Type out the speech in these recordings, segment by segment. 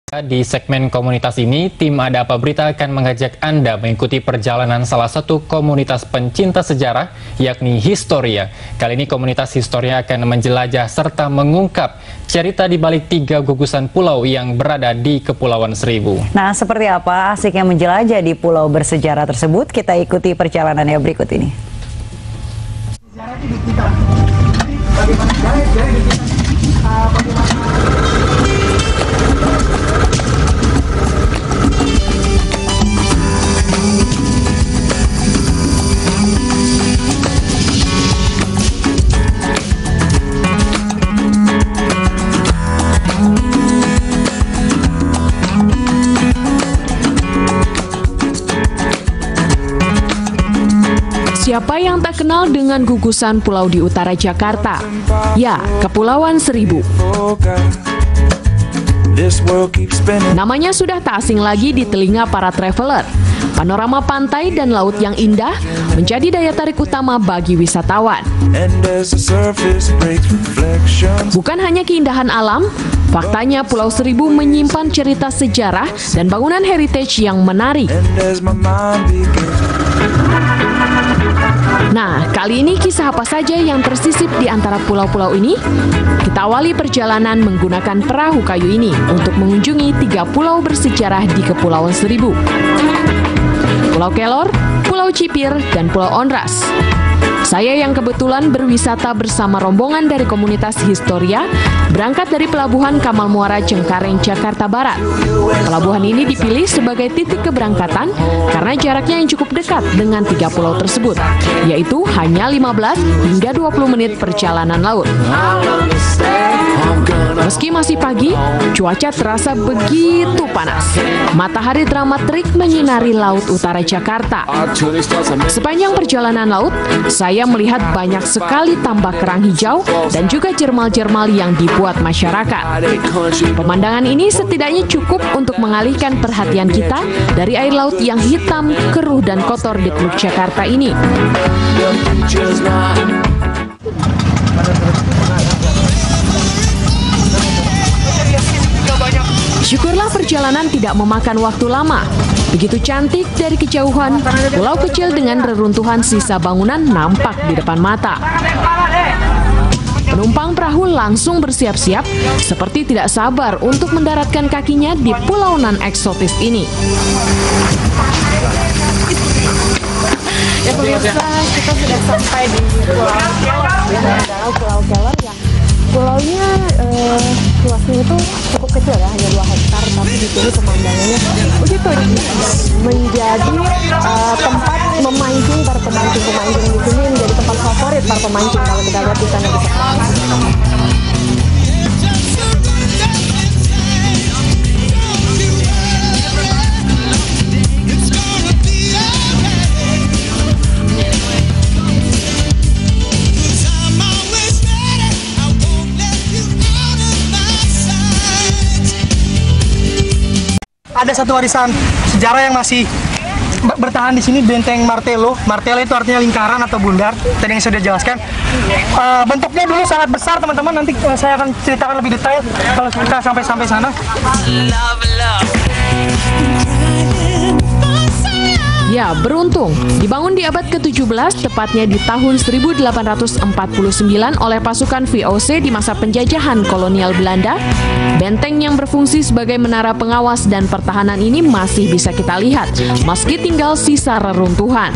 Di segmen komunitas ini, tim Ada Apa Berita akan mengajak Anda mengikuti perjalanan salah satu komunitas pencinta sejarah, yakni Historia. Kali ini komunitas Historia akan menjelajah serta mengungkap cerita di balik 3 gugusan pulau yang berada di Kepulauan Seribu. Nah, seperti apa asiknya menjelajah di pulau bersejarah tersebut? Kita ikuti perjalanannya berikut ini. Siapa yang tak kenal dengan gugusan pulau di utara Jakarta? Ya, Kepulauan Seribu. Namanya sudah tak asing lagi di telinga para traveler. Panorama pantai dan laut yang indah menjadi daya tarik utama bagi wisatawan. Bukan hanya keindahan alam, faktanya Pulau Seribu menyimpan cerita sejarah dan bangunan heritage yang menarik. Nah, kali ini kisah apa saja yang tersisip di antara pulau-pulau ini? Kita awali perjalanan menggunakan perahu kayu ini untuk mengunjungi 3 pulau bersejarah di Kepulauan Seribu. Pulau Kelor, Pulau Cipir, dan Pulau Onras. Saya yang kebetulan berwisata bersama rombongan dari komunitas Historia berangkat dari Pelabuhan Kamal Muara Cengkareng, Jakarta Barat. Pelabuhan ini dipilih sebagai titik keberangkatan karena jaraknya yang cukup dekat dengan 3 pulau tersebut, yaitu hanya 15 hingga 20 menit perjalanan laut. Meski masih pagi, cuaca terasa begitu panas. Matahari dramatik menyinari laut utara Jakarta. Sepanjang perjalanan laut, saya melihat banyak sekali tambak kerang hijau dan juga jermal-jermal yang dibuat masyarakat. Pemandangan ini setidaknya cukup untuk mengalihkan perhatian kita dari air laut yang hitam, keruh, dan kotor di Teluk Jakarta ini. Syukurlah perjalanan tidak memakan waktu lama. Begitu cantik dari kejauhan, pulau kecil dengan reruntuhan sisa bangunan nampak di depan mata. Penumpang perahu langsung bersiap-siap, seperti tidak sabar untuk mendaratkan kakinya di pulau nan eksotis ini. Ya pemirsa, kita sudah sampai di Pulau Kelor yang pulaunya luasnya itu cukup kecil ya, hanya 2 hektar, tapi di sini pemandangannya begitu menjadi tempat memancing para pemancing di sini, menjadi tempat favorit para pemancing kalau kita lihat di sana. Ada satu warisan sejarah yang masih bertahan di sini, Benteng Martelo. Martelo itu artinya lingkaran atau bundar. Tadi yang sudah jelaskan. Bentuknya dulu sangat besar, teman-teman. Nanti saya akan ceritakan lebih detail kalau kita sampai sana. Ya, beruntung. Dibangun di abad ke-17, tepatnya di tahun 1849 oleh pasukan VOC di masa penjajahan kolonial Belanda, benteng yang berfungsi sebagai menara pengawas dan pertahanan ini masih bisa kita lihat, meski tinggal sisa reruntuhan.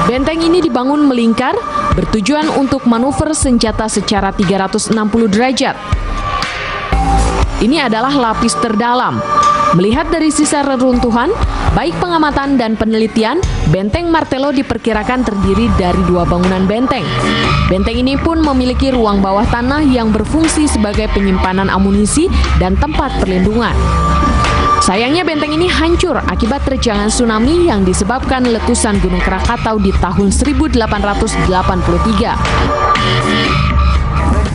Benteng ini dibangun melingkar, bertujuan untuk manuver senjata secara 360 derajat. Ini adalah lapis terdalam. Melihat dari sisa reruntuhan, baik pengamatan dan penelitian, Benteng Martelo diperkirakan terdiri dari 2 bangunan benteng. Benteng ini pun memiliki ruang bawah tanah yang berfungsi sebagai penyimpanan amunisi dan tempat perlindungan. Sayangnya benteng ini hancur akibat terjangan tsunami yang disebabkan letusan Gunung Krakatau di tahun 1883.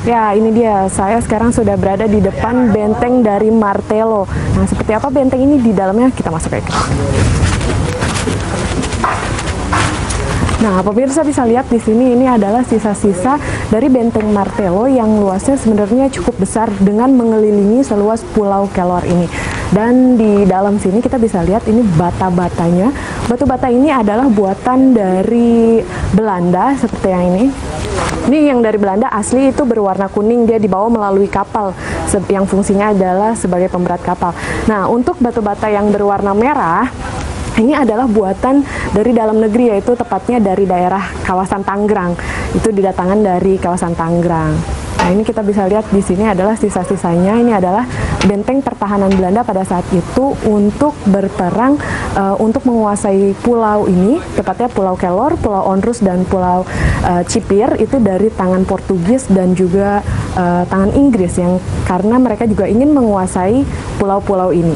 Ya, ini dia. Saya sekarang sudah berada di depan benteng dari Martelo. Nah, seperti apa benteng ini di dalamnya? Kita masuk aja. Nah, pemirsa bisa lihat di sini ini adalah sisa-sisa dari benteng Martello yang luasnya sebenarnya cukup besar dengan mengelilingi seluas Pulau Kelor ini. Dan di dalam sini kita bisa lihat ini bata-batanya. Batu-bata ini adalah buatan dari Belanda seperti yang ini. Ini yang dari Belanda asli itu berwarna kuning, dia dibawa melalui kapal yang fungsinya adalah sebagai pemberat kapal. Nah, untuk batu-bata yang berwarna merah ini adalah buatan dari dalam negeri, yaitu tepatnya dari daerah kawasan Tangerang. Itu didatangkan dari kawasan Tangerang. Nah, ini kita bisa lihat di sini adalah sisa-sisanya. Ini adalah benteng pertahanan Belanda pada saat itu untuk berperang untuk menguasai pulau ini, tepatnya Pulau Kelor, Pulau Onrus, dan Pulau Cipir itu dari tangan Portugis dan juga tangan Inggris yang karena mereka juga ingin menguasai pulau-pulau ini.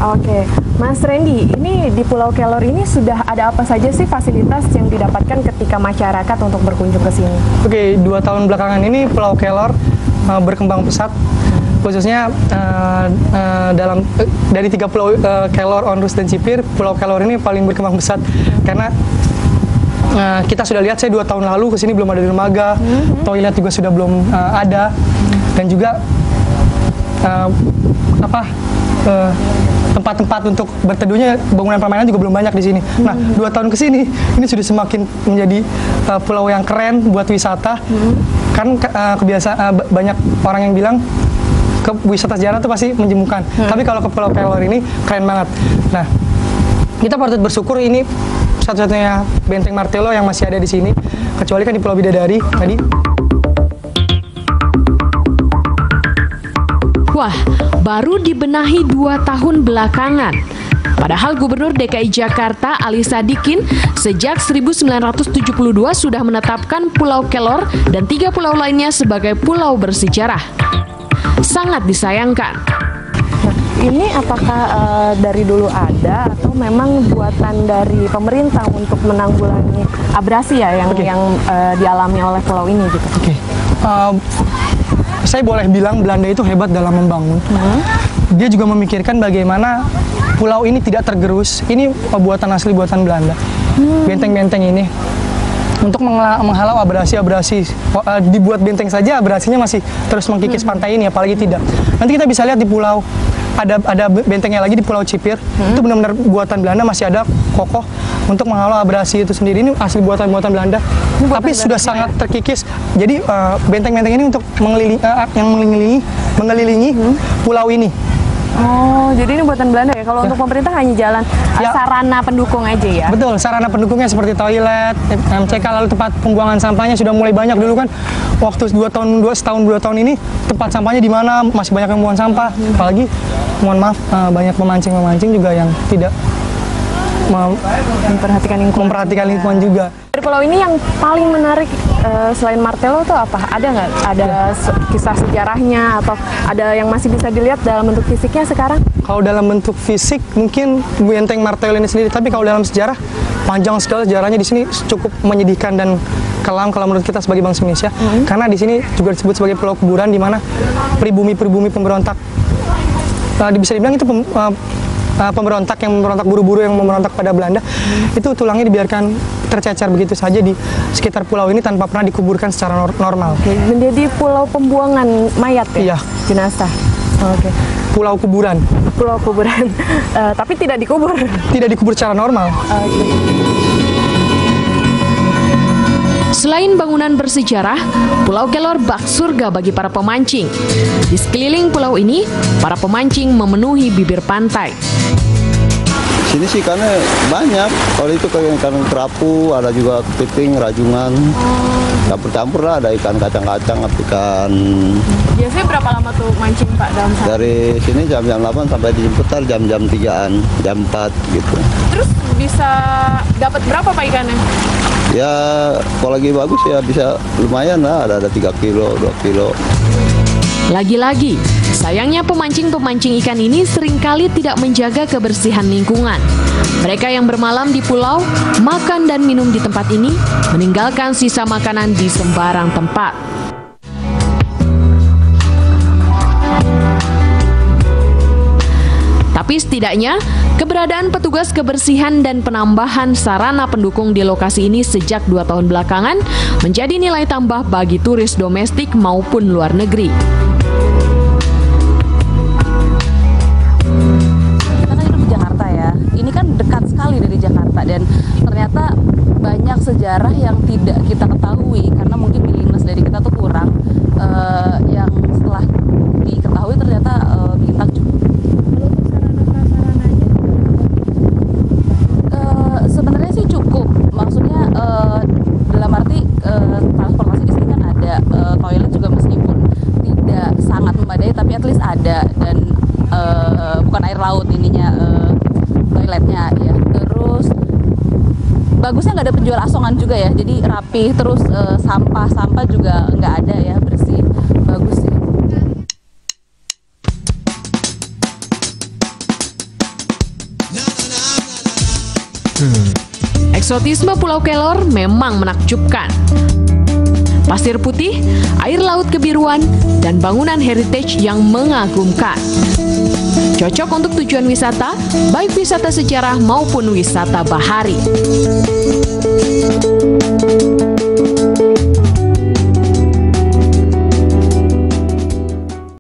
Oke, Mas Randy, ini di Pulau Kelor ini sudah ada apa saja sih fasilitas yang didapatkan ketika masyarakat untuk berkunjung ke sini? Oke, 2 tahun belakangan ini Pulau Kelor berkembang pesat, khususnya dari 3 pulau Kelor, Onrus, dan Cipir, Pulau Kelor ini paling berkembang pesat karena kita sudah lihat, saya 2 tahun lalu ke sini belum ada dermaga, toilet juga sudah belum ada, dan juga tempat-tempat untuk berteduhnya, bangunan permainan juga belum banyak di sini. Nah, 2 tahun ke sini ini sudah semakin menjadi pulau yang keren buat wisata. Kan banyak orang yang bilang ke wisata sejarah itu pasti menjemukan. Tapi kalau ke Pulau Kelor ini keren banget. Nah, kita patut bersyukur ini satu-satunya benteng Martello yang masih ada di sini, kecuali kan di Pulau Bidadari tadi. Wah, baru dibenahi 2 tahun belakangan. Padahal Gubernur DKI Jakarta Ali Sadikin sejak 1972 sudah menetapkan Pulau Kelor dan 3 pulau lainnya sebagai pulau bersejarah. Sangat disayangkan. Ini apakah dari dulu ada atau memang buatan dari pemerintah untuk menanggulangi abrasi ya yang dialami oleh pulau ini gitu? Saya boleh bilang Belanda itu hebat dalam membangun. Dia juga memikirkan bagaimana pulau ini tidak tergerus. Ini buatan asli, buatan Belanda. Benteng-benteng ini untuk menghalau abrasi-abrasi. Dibuat benteng saja abrasinya masih terus mengkikis pantai ini, apalagi tidak. Nanti kita bisa lihat di pulau ada bentengnya lagi di Pulau Cipir. Itu benar-benar buatan Belanda, masih ada kokoh untuk menghalau abrasi itu sendiri. Ini asli buatan Belanda, tapi sudah sangat terkikis. Jadi benteng-benteng ini untuk mengelilingi pulau ini. Oh, jadi ini buatan Belanda ya? Kalau untuk pemerintah hanya jalan sarana pendukung aja ya? Betul, sarana pendukungnya seperti toilet, MCK, lalu tempat pembuangan sampahnya sudah mulai banyak. Dulu kan waktu 2 tahun ini tempat sampahnya di mana, masih banyak yang buang sampah. Apalagi, mohon maaf, banyak pemancing juga yang tidak memperhatikan lingkungan juga. Dari pulau ini yang paling menarik selain Martello itu apa? Ada nggak? Ada kisah sejarahnya atau ada yang masih bisa dilihat dalam bentuk fisiknya sekarang? Kalau dalam bentuk fisik mungkin benteng Martello ini sendiri, tapi kalau dalam sejarah panjang sekali sejarahnya. Di sini cukup menyedihkan dan kelam kalau menurut kita sebagai bangsa Indonesia, karena di sini juga disebut sebagai pulau kuburan, di mana pribumi pemberontak, bisa dibilang itu pemberontak yang memberontak buru-buru, yang memberontak pada Belanda, itu tulangnya dibiarkan tercecer begitu saja di sekitar pulau ini tanpa pernah dikuburkan secara normal. Menjadi pulau pembuangan mayat ya? Iya. Jenazah. Pulau kuburan. Pulau kuburan. Tapi tidak dikubur. Tidak dikubur secara normal. Selain bangunan bersejarah, Pulau Kelor bak surga bagi para pemancing. Di sekeliling pulau ini, para pemancing memenuhi bibir pantai. Sini sih ikannya banyak. Kalau itu kayak ikan kerapu, ada juga kepiting, rajungan. Campur-campur lah, ada ikan kacang-kacang, ikan. Biasanya berapa lama tuh mancing Pak dalam sehari? Dari sini jam-jam 8 sampai dijemput jam-jam 3-an, jam 4 gitu. Terus bisa dapat berapa Pak ikannya? Ya kalau lagi bagus ya bisa lumayan lah, ada 3 kilo, 2 kilo. Lagi-lagi, sayangnya pemancing-pemancing ikan ini seringkali tidak menjaga kebersihan lingkungan. Mereka yang bermalam di pulau, makan dan minum di tempat ini, meninggalkan sisa makanan di sembarang tempat. Tapi setidaknya, keberadaan petugas kebersihan dan penambahan sarana pendukung di lokasi ini sejak 2 tahun belakangan menjadi nilai tambah bagi turis domestik maupun luar negeri. Kita kan hidup di Jakarta ya, ini kan dekat sekali dari Jakarta dan ternyata banyak sejarah yang tidak kita ketahui karena mungkin willingness dari kita tuh kurang, yang setelah diketahui ternyata bikin takjub. Sebenarnya sih cukup, maksudnya dalam arti transportasi di sini kan ada, toilet juga meskipun tidak sangat memadai tapi at least ada, dan bukan air laut ininya, toiletnya ya. Terus bagusnya nggak ada penjual asongan juga ya, jadi rapi, terus sampah juga nggak ada ya, bersih, bagus sih. Eksotisme Pulau Kelor memang menakjubkan. Pasir putih, air laut kebiruan, dan bangunan heritage yang mengagumkan. Cocok untuk tujuan wisata, baik wisata sejarah maupun wisata bahari.